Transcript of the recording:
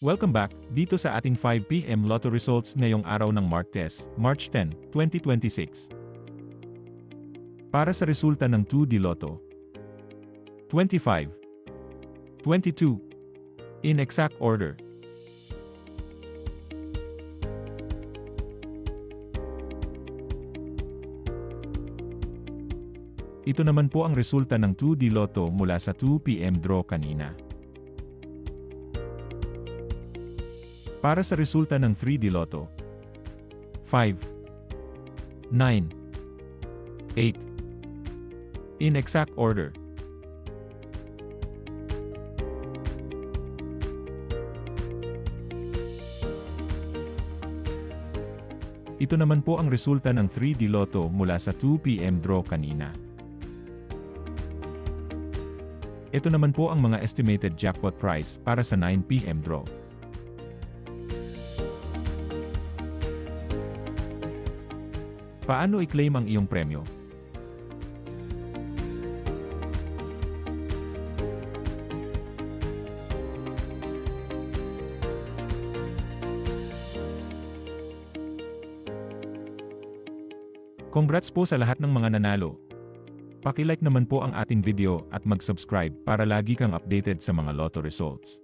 Welcome back, dito sa ating 5pm Lotto results ngayong araw ng Martes, March 10, 2026. Para sa resulta ng 2D Lotto. 25. 22. In exact order. Ito naman po ang resulta ng 2D Lotto mula sa 2pm draw kanina. Para sa resulta ng 3D Lotto. 5. 9. 8. In exact order. Ito naman po ang resulta ng 3D Lotto mula sa 2pm draw kanina. Ito naman po ang mga estimated jackpot price para sa 9pm draw. Paano i-claim ang iyong premyo? Congrats po sa lahat ng mga nanalo. Paki-like naman po ang ating video at mag-subscribe para lagi kang updated sa mga lotto results.